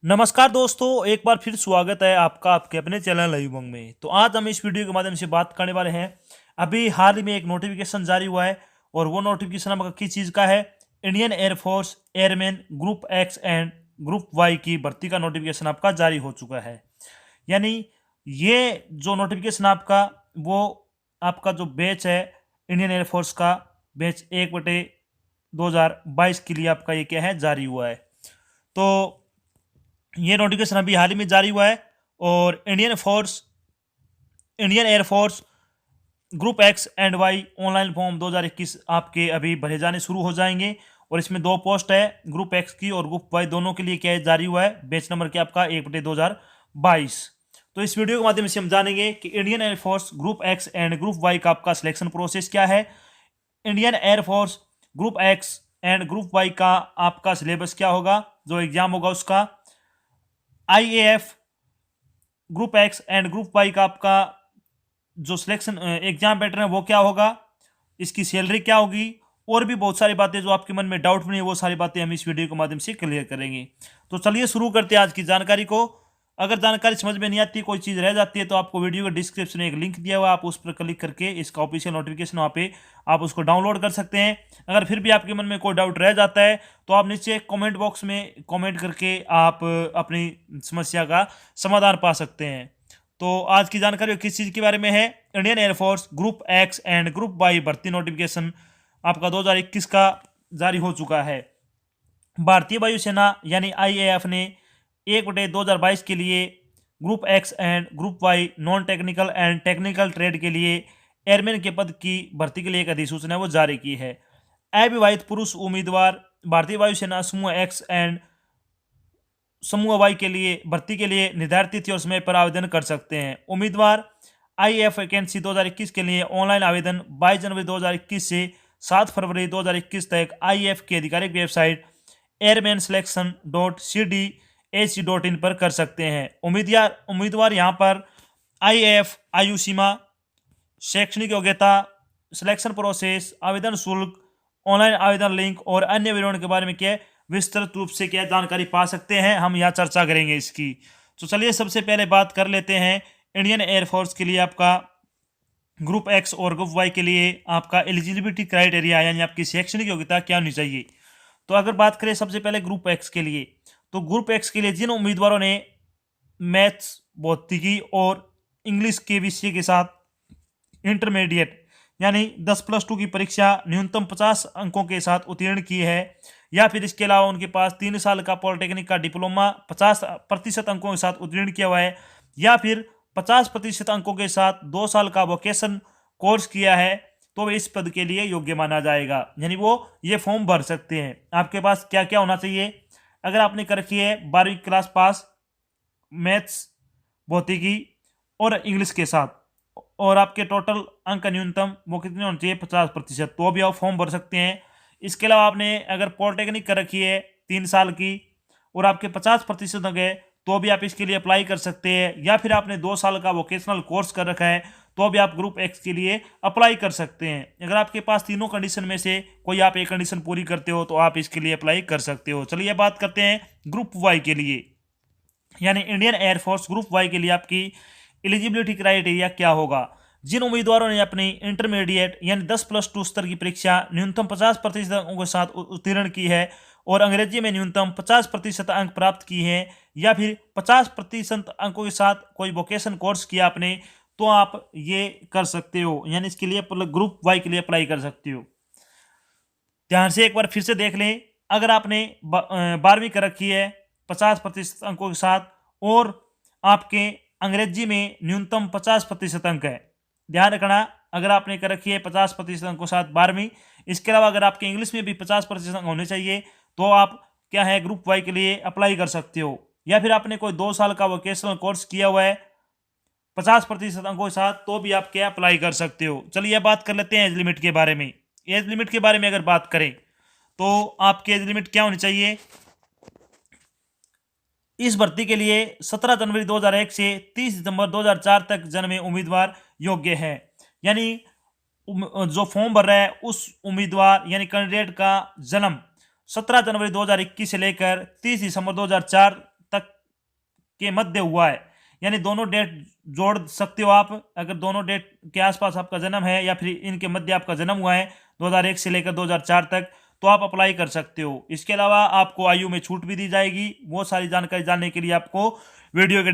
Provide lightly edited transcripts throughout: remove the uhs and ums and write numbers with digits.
नमस्कार दोस्तों, एक बार फिर स्वागत है आपका आपके अपने चैनल लाइव उमंग में। तो आज हम इस वीडियो के माध्यम से बात करने वाले हैं। अभी हाल ही में एक नोटिफिकेशन जारी हुआ है और वो नोटिफिकेशन आपका किस चीज़ का है? Indian air force airman group X and group Y की भर्ती का नोटिफिकेशन आपका जारी हो चुका है। यानी ये जो नोटिफिकेशन आपका वो आपका जो बैच है इंडियन एयरफोर्स का बैच 1/2022 के लिए आपका ये क्या है, जारी हुआ है। तो ये नोटिफिकेशन अभी हाल ही में जारी हुआ है और Indian air force group X and Y online form 2021 आपके अभी भरे जाने शुरू हो जाएंगे। और इसमें दो पोस्ट है, ग्रुप एक्स की और ग्रुप वाई दोनों के लिए क्या है, जारी हुआ है बैच नंबर क्या आपका 1/2022। तो इस वीडियो के माध्यम से हम जानेंगे कि Indian air force group X and group Y का आपका सिलेक्शन प्रोसेस क्या है, Indian air force group X and group Y का आपका सिलेबस क्या होगा, जो एग्जाम होगा उसका, IAF group X and group Y का आपका जो सिलेक्शन एग्जाम पैटर्न है वो क्या होगा, इसकी सैलरी क्या होगी, और भी बहुत सारी बातें जो आपके मन में डाउट नहीं है वो सारी बातें हम इस वीडियो के माध्यम से क्लियर करेंगे। तो चलिए शुरू करते हैं आज की जानकारी को। अगर जानकारी समझ में नहीं आती, कोई चीज़ रह जाती है, तो आपको वीडियो के डिस्क्रिप्शन में एक लिंक दिया हुआ है, आप उस पर क्लिक करके इसका ऑफिशियल नोटिफिकेशन वहाँ पे आप उसको डाउनलोड कर सकते हैं। अगर फिर भी आपके मन में कोई डाउट रह जाता है तो आप नीचे कमेंट बॉक्स में कमेंट करके आप अपनी समस्या का समाधान पा सकते हैं। तो आज की जानकारी किस चीज़ के बारे में है? Indian air force group X and group Y भर्ती नोटिफिकेशन आपका 2021 का जारी हो चुका है। भारतीय वायुसेना यानी आईएएफ ने 1/2022 के लिए group X and group Y non technical and technical trade के लिए एयरमैन के पद की भर्ती के लिए एक अधिसूचना वो जारी की है। अविवाहित पुरुष उम्मीदवार भारतीय वायुसेना समूह एक्स एंड समूह वाई के लिए भर्ती के लिए निर्धारित तिथि और समय पर आवेदन कर सकते हैं। उम्मीदवार आईएएफ वैकेंसी 2021 के लिए ऑनलाइन आवेदन 22 जनवरी 2021 से 7 फरवरी 2021 तक आईएएफ की आधिकारिक वेबसाइट airmanselection.cdhc.in पर कर सकते हैं। उम्मीदवार यहाँ पर आईएएफ आयु सीमा, शैक्षणिक योग्यता, सिलेक्शन प्रोसेस, आवेदन शुल्क, ऑनलाइन आवेदन लिंक और अन्य विवरण के बारे में क्या विस्तृत रूप से क्या जानकारी पा सकते हैं, हम यहाँ चर्चा करेंगे इसकी। तो चलिए सबसे पहले बात कर लेते हैं इंडियन एयरफोर्स के लिए आपका ग्रुप एक्स और ग्रुप वाई के लिए आपका एलिजिबिलिटी क्राइटेरिया यानी आपकी शैक्षणिक योग्यता क्या होनी चाहिए। तो अगर बात करें सबसे पहले ग्रुप एक्स के लिए, तो ग्रुप एक्स के लिए जिन उम्मीदवारों ने मैथ्स, भौतिकी और इंग्लिश के विषय के साथ इंटरमीडिएट यानी 10+2 की परीक्षा न्यूनतम 50 अंकों के साथ उत्तीर्ण की है, या फिर इसके अलावा उनके पास 3 साल का पॉलिटेक्निक का डिप्लोमा 50% अंकों के साथ उत्तीर्ण किया हुआ है, या फिर 50% अंकों के साथ 2 साल का वोकेशन कोर्स किया है, तो इस पद के लिए योग्य माना जाएगा। यानी वो ये फॉर्म भर सकते हैं। आपके पास क्या क्या होना चाहिए? अगर आपने कर रखी है 12वीं क्लास पास मैथ्स, भौतिकी और इंग्लिश के साथ, और आपके टोटल अंक न्यूनतम वो कितने होने चाहिए, 50%, तो भी आप फॉर्म भर सकते हैं। इसके अलावा आपने अगर पॉलिटेक्निक कर रखी है 3 साल की और आपके 50% अंक है, तो भी आप इसके लिए अप्लाई कर सकते हैं। या फिर आपने 2 साल का वोकेशनल कोर्स कर रखा है, तो भी आप ग्रुप एक्स के लिए अप्लाई कर सकते हैं। अगर आपके पास तीनों कंडीशन में से कोई आप एक कंडीशन पूरी करते हो तो आप इसके लिए अप्लाई कर सकते हो। चलिए बात करते हैं ग्रुप वाई के लिए, यानी इंडियन एयरफोर्स ग्रुप वाई के लिए आपकी एलिजिबिलिटी क्राइटेरिया क्या होगा। जिन उम्मीदवारों ने अपनी इंटरमीडिएट यानी 10+2 स्तर की परीक्षा न्यूनतम 50% अंकों के साथ उत्तीर्ण की है और अंग्रेजी में न्यूनतम 50% अंक प्राप्त किए हैं, या फिर 50% अंकों के साथ कोई वोकेशन कोर्स किया आपने, तो आप ये कर सकते हो। यानी इसके लिए ग्रुप वाई के लिए अप्लाई कर सकते हो। ध्यान से एक बार फिर से देख लें। अगर आपने 12वीं कर रखी है 50% अंकों के साथ और आपके अंग्रेजी में न्यूनतम 50% अंक है, ध्यान रखना, अगर आपने कर रखी है 50% अंकों के साथ 12वीं, इसके अलावा अगर आपके इंग्लिश में भी 50% अंक होने चाहिए, तो आप क्या है, ग्रुप वाई के लिए अप्लाई कर सकते हो। या फिर आपने कोई 2 साल का वोकेशनल कोर्स किया हुआ है 50% अंकों के साथ, तो भी आप क्या अप्लाई कर सकते हो। चलिए बात कर लेते हैं एज लिमिट के बारे में। एज लिमिट के बारे में अगर बात करें तो आपकी एज लिमिट क्या होनी चाहिए? इस भर्ती के लिए 17 जनवरी 2001 से 30 दिसंबर 2004 तक जन्मे उम्मीदवार योग्य है। यानी जो फॉर्म भर रहा है उस उम्मीदवार यानी कैंडिडेट का जन्म 17 जनवरी 2021 से लेकर 30 दिसंबर 2004 तक के मध्य हुआ है, यानी दोनों डेट जोड़ सकते हो आप। अगर दोनों डेट के आसपास आपका जन्म है या फिर इनके मध्य आपका जन्म हुआ है 2001 से लेकर 2004 तक, तो आप अप्लाई कर सकते हो। इसके अलावा आपको आयु में छूट भी दी जाएगी। वो सारी जानकारी जानने के लिए आपको वीडियो के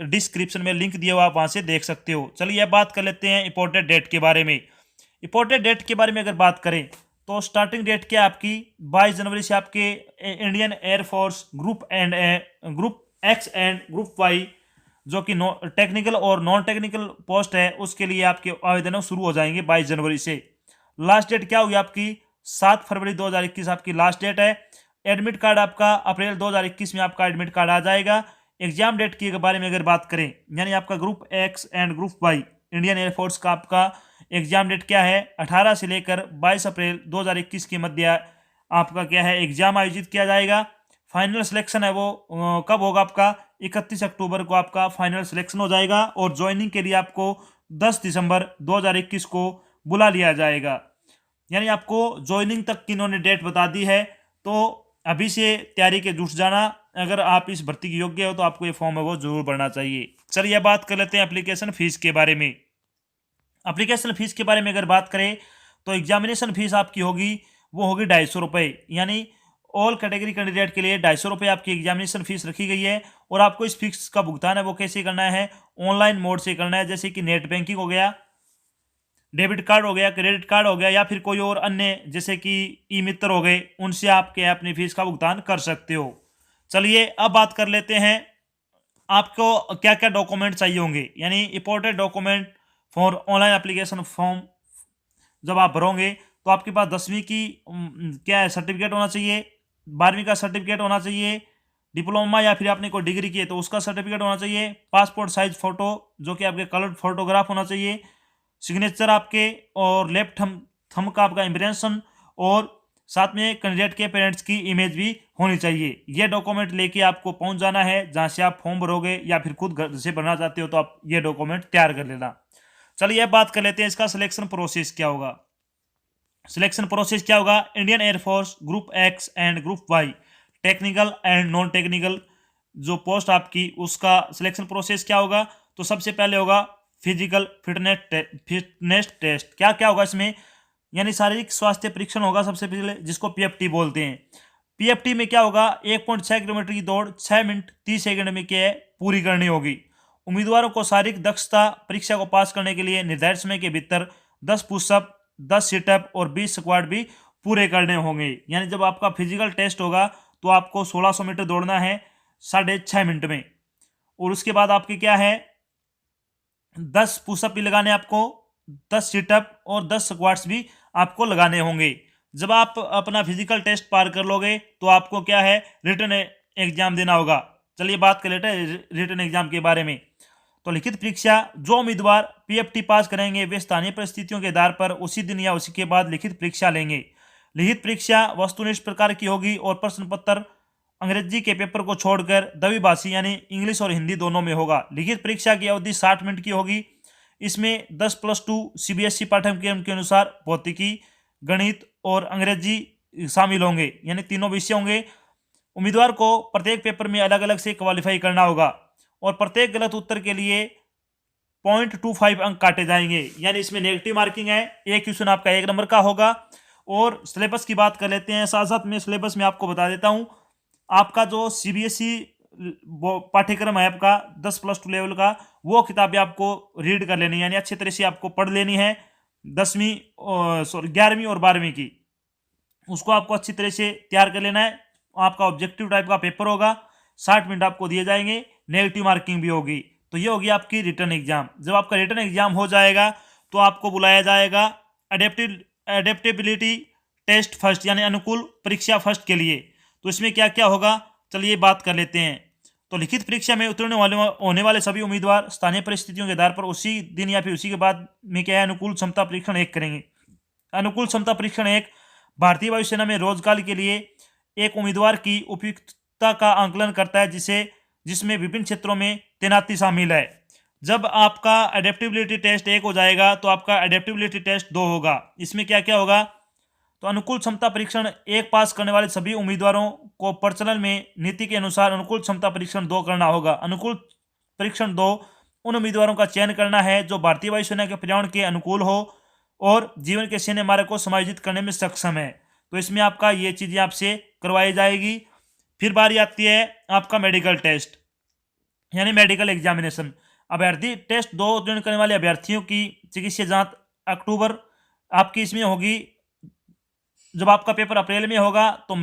डिस्क्रिप्शन में लिंक दिया हुआ, आप वहां से देख सकते हो। चलिए अब बात कर लेते हैं इंपॉर्टेंट डेट के बारे में। इंपॉर्टेंट डेट के बारे में अगर बात करें तो स्टार्टिंग डेट क्या आपकी 22 जनवरी से आपके Indian air force group X and group Y, जो कि टेक्निकल और नॉन टेक्निकल पोस्ट है, उसके लिए आपके आवेदन शुरू हो जाएंगे 22 जनवरी से। लास्ट डेट क्या हुई आपकी 7 फरवरी 2021 आपकी लास्ट डेट है। एडमिट कार्ड आपका अप्रैल 2021 में आपका एडमिट कार्ड आ जाएगा। एग्जाम डेट के बारे में अगर बात करें, यानी आपका group X and group why Indian air force का आपका एग्जाम डेट क्या है 18 से लेकर 22 अप्रैल 2021 के मध्य आपका क्या है एग्जाम आयोजित किया जाएगा। फाइनल सिलेक्शन है वो कब होगा आपका 31 अक्टूबर को आपका फाइनल सिलेक्शन हो जाएगा, और ज्वाइनिंग के लिए आपको 10 दिसंबर 2021 को बुला लिया जाएगा। यानी आपको ज्वाइनिंग तक की इन्होंने डेट बता दी है, तो अभी से तैयारी के जुट जाना। अगर आप इस भर्ती के योग्य हो तो आपको ये फॉर्म है वो जरूर भरना चाहिए। चलिए बात कर लेते हैं एप्लीकेशन फीस के बारे में। एप्लीकेशन फीस के बारे में अगर बात करें तो एग्जामिनेशन फीस आपकी होगी वो होगी 250 रुपये, यानी ऑल कैटेगरी कैंडिडेट के लिए 250 रुपये आपकी एग्जामिनेशन फीस रखी गई है। और आपको इस फीस का भुगतान है वो कैसे करना है, ऑनलाइन मोड से करना है, जैसे कि नेट बैंकिंग हो गया, डेबिट कार्ड हो गया, क्रेडिट कार्ड हो गया, या फिर कोई और अन्य जैसे कि ई मित्र हो गए, उनसे आपके अपनी फीस का भुगतान कर सकते हो। चलिए अब बात कर लेते हैं आपको क्या क्या डॉक्यूमेंट चाहिए होंगे, यानी important document for online application form. जब आप भरोगे तो आपके पास 10वीं की क्या है सर्टिफिकेट होना चाहिए, 12वीं का सर्टिफिकेट होना चाहिए, डिप्लोमा या फिर आपने कोई डिग्री की है तो उसका सर्टिफिकेट होना चाहिए, पासपोर्ट साइज फोटो जो कि आपके कलर फोटोग्राफ होना चाहिए, सिग्नेचर आपके, और लेफ्ट थंब का आपका इम्प्रेशन, और साथ में कैंडिडेट के पेरेंट्स की इमेज भी होनी चाहिए। ये डॉक्यूमेंट लेके आपको पहुंच जाना है जहां से आप फॉर्म भरोगे, या फिर खुद घर से भरना चाहते हो तो आप ये डॉक्यूमेंट तैयार कर लेना। चलिए अब बात कर लेते हैं इसका सिलेक्शन प्रोसेस क्या होगा। सिलेक्शन प्रोसेस क्या होगा, Indian air force group X and group Y technical and non technical जो पोस्ट आपकी, उसका सिलेक्शन प्रोसेस क्या होगा। तो सबसे पहले होगा फिजिकल फिटनेस टेस्ट। क्या क्या होगा इसमें, यानी शारीरिक स्वास्थ्य परीक्षण होगा सबसे पहले, जिसको पीएफटी बोलते हैं। पीएफटी में क्या होगा 1.6 किलोमीटर की दौड़ 6 मिनट 30 सेकंड में क्या है पूरी करनी होगी। उम्मीदवारों को शारीरिक दक्षता परीक्षा को पास करने के लिए निर्धारित समय के भीतर 10 पुशअप 10 सिटअप और 20 स्क्वाट भी पूरे करने होंगे। यानी जब आपका फिजिकल टेस्ट होगा तो आपको 1600 मीटर दौड़ना है 6.5 मिनट में, और उसके बाद आपके क्या है 10 पुशअप भी लगाने आपको, 10 सिटअप और 10 स्क्वाट्स भी आपको लगाने होंगे। जब आप अपना फिजिकल टेस्ट पार कर लोगे तो आपको क्या है रिटन एग्जाम देना होगा। चलिए बात कर लेते हैं रिटन एग्जाम के बारे में। तो लिखित परीक्षा जो उम्मीदवार पीएफटी पास करेंगे वे स्थानीय परिस्थितियों के आधार पर उसी दिन या उसी के बाद लिखित परीक्षा लेंगे। लिखित परीक्षा वस्तुनिष्ठ प्रकार की होगी और प्रश्न पत्र अंग्रेजी के पेपर को छोड़कर द्विभाषी यानी इंग्लिश और हिंदी दोनों में होगा। लिखित परीक्षा की अवधि 60 मिनट की होगी। इसमें 10+2 सीबीएसई पाठ्यक्रम के अनुसार भौतिकी, गणित और अंग्रेजी शामिल होंगे, यानी तीनों विषय होंगे। उम्मीदवार को प्रत्येक पेपर में अलग अलग से क्वालिफाई करना होगा, और प्रत्येक गलत उत्तर के लिए 0.25 अंक काटे जाएंगे, यानी इसमें नेगेटिव मार्किंग है। एक क्वेश्चन आपका 1 नंबर का होगा। और सिलेबस की बात कर लेते हैं, साथ साथ में सिलेबस में आपको बता देता हूं, आपका जो सीबीएसई पाठ्यक्रम है आपका 10+2 लेवल का, वो किताबें आपको रीड कर लेनी है, यानी अच्छी तरह से आपको पढ़ लेनी है। 11वीं और 12वीं की उसको आपको अच्छी तरह से तैयार कर लेना है। आपका ऑब्जेक्टिव टाइप का पेपर होगा, 60 मिनट आपको दिए जाएंगे, नेगेटिव मार्किंग भी होगी। तो ये होगी आपकी रिटर्न एग्जाम। जब आपका रिटर्न एग्जाम हो जाएगा तो आपको बुलाया जाएगा एडेप्टेबिलिटी टेस्ट फर्स्ट, यानी अनुकूल परीक्षा फर्स्ट के लिए। तो इसमें क्या क्या होगा चलिए बात कर लेते हैं। तो लिखित परीक्षा में उतरने होने वाले सभी उम्मीदवार स्थानीय परिस्थितियों के आधार पर उसी दिन या फिर उसी के बाद में क्या है अनुकूल क्षमता परीक्षण 1 करेंगे। अनुकूल क्षमता परीक्षण 1 भारतीय वायुसेना में रोजगार के लिए एक उम्मीदवार की उपयुक्तता का आंकलन करता है, जिसमें विभिन्न क्षेत्रों में तैनाती शामिल है। जब आपका एडेप्टेबिलिटी टेस्ट 1 हो जाएगा तो आपका एडेप्टेबिलिटी टेस्ट 2 होगा। इसमें क्या क्या होगा, तो अनुकूल क्षमता परीक्षण 1 पास करने वाले सभी उम्मीदवारों को प्रचलन में नीति के अनुसार अनुकूल क्षमता परीक्षण 2 करना होगा। अनुकूल परीक्षण 2 उन उम्मीदवारों का चयन करना है जो भारतीय वायुसेना के पर्यावरण के अनुकूल हो और जीवन के सैन्य मार्ग को समायोजित करने में सक्षम है। तो इसमें आपका ये चीज़ें आपसे करवाई जाएगी। फिर बारी आती है आपका मेडिकल टेस्ट यानी मेडिकल एग्जामिनेशन। अभ्यर्थी टेस्ट 2 उत्तीर्ण करने वाले अभ्यर्थियों की चिकित्सा जांच अक्टूबर आपकी इसमें होगी। जब आपका पेपर अप्रैल में होगा तो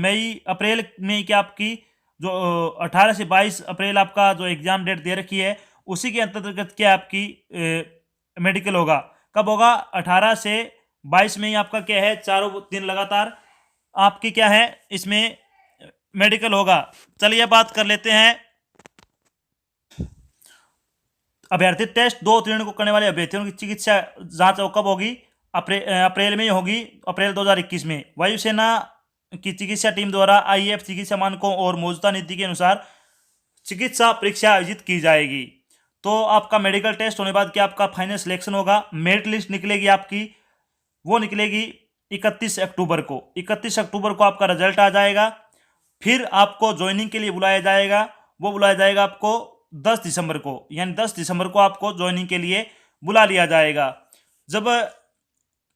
अप्रैल में क्या आपकी जो 18 से 22 अप्रैल आपका जो एग्जाम डेट दे रखी है उसी के अंतर्गत क्या आपकी मेडिकल होगा। कब होगा? 18 से 22 में ही आपका क्या है, चारों दिन लगातार आपकी क्या है इसमें मेडिकल होगा। चलिए बात कर लेते हैं अभ्यर्थी टेस्ट 2 उत्तीर्ण को करने वाले अभ्यर्थियों की चिकित्सा जांच कब होगी? अप्रैल में ही होगी, अप्रैल 2021 में। वायुसेना की चिकित्सा टीम द्वारा आईएएफ चिकित्सा मानकों और मौजूदा नीति के अनुसार चिकित्सा परीक्षा आयोजित की जाएगी। तो आपका मेडिकल टेस्ट होने बाद क्या आपका फाइनल सिलेक्शन होगा। मेरिट लिस्ट निकलेगी आपकी, वो निकलेगी 31 अक्टूबर को। 31 अक्टूबर को आपका रिजल्ट आ जाएगा। फिर आपको ज्वाइनिंग के लिए बुलाया जाएगा, वो बुलाया जाएगा आपको 10 दिसंबर को, यानी 10 दिसंबर को आपको ज्वाइनिंग के लिए बुला लिया जाएगा। जब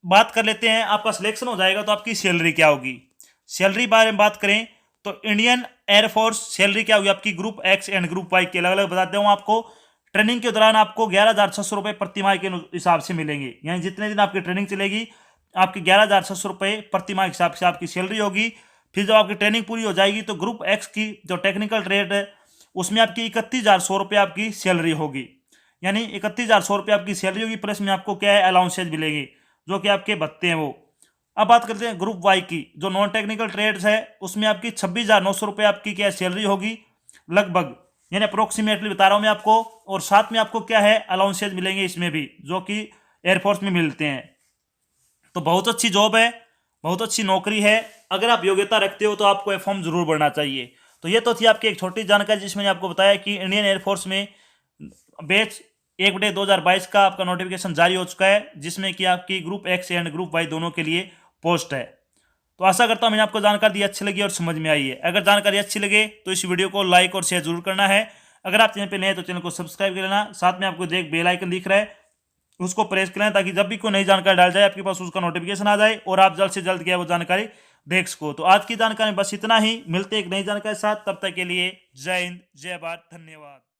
बात कर लेते हैं आपका सिलेक्शन हो जाएगा तो आपकी सैलरी क्या होगी। सैलरी बारे में बात करें तो इंडियन एयरफोर्स सैलरी क्या होगी आपकी group X and group Y के अलग अलग बताते हूँ आपको। ट्रेनिंग के दौरान आपको 11,600 रुपये प्रति माह के हिसाब से मिलेंगे, यानी जितने दिन आपकी ट्रेनिंग चलेगी आपकी 11,600 रुपये प्रति माह के हिसाब से आपकी सैलरी होगी। फिर जब आपकी ट्रेनिंग पूरी हो जाएगी तो ग्रुप एक्स की जो टेक्निकल ट्रेड है उसमें आपकी 31,100 रुपये आपकी सैलरी होगी, यानी 31,100 रुपये आपकी सैलरी होगी। प्लस में आपको क्या है अलाउंसेज मिलेंगे जो कि आपके भत्ते हैं वो। अब बात करते हैं ग्रुप वाई की, जो नॉन टेक्निकल ट्रेड्स है उसमें आपकी 26,900 रुपये आपकी क्या सैलरी होगी लगभग, यानी अप्रोक्सीमेटली बता रहा हूँ मैं आपको। और साथ में आपको क्या है अलाउंसेज मिलेंगे इसमें भी जो कि एयरफोर्स में मिलते हैं। तो बहुत अच्छी जॉब है, बहुत अच्छी नौकरी है। अगर आप योग्यता रखते हो तो आपको ये फॉर्म जरूर भरना चाहिए। तो ये तो थी आपकी एक छोटी जानकारी जिसमें आपको बताया कि इंडियन एयरफोर्स में बैच 1/2022 का आपका नोटिफिकेशन जारी हो चुका है, जिसमें कि आपकी group X and group Y दोनों के लिए पोस्ट है। तो आशा करता हूं मैंने आपको जानकारी दी अच्छी लगी और समझ में आई है। अगर जानकारी अच्छी लगे तो इस वीडियो को लाइक और शेयर जरूर करना है। अगर आप चैनल पे नए हैं तो चैनल को सब्सक्राइब कर लेना। साथ में आपको एक बेल आइकन दिख रहा है उसको प्रेस कर लेना ताकि जब भी कोई नई जानकारी डाल जाए आपके पास उसका नोटिफिकेशन आ जाए और आप जल्द से जल्द क्या वो जानकारी देख सको। तो आज की जानकारी बस इतना ही, मिलते एक नई जानकारी के साथ, तब तक के लिए जय हिंद, जय भारत, धन्यवाद।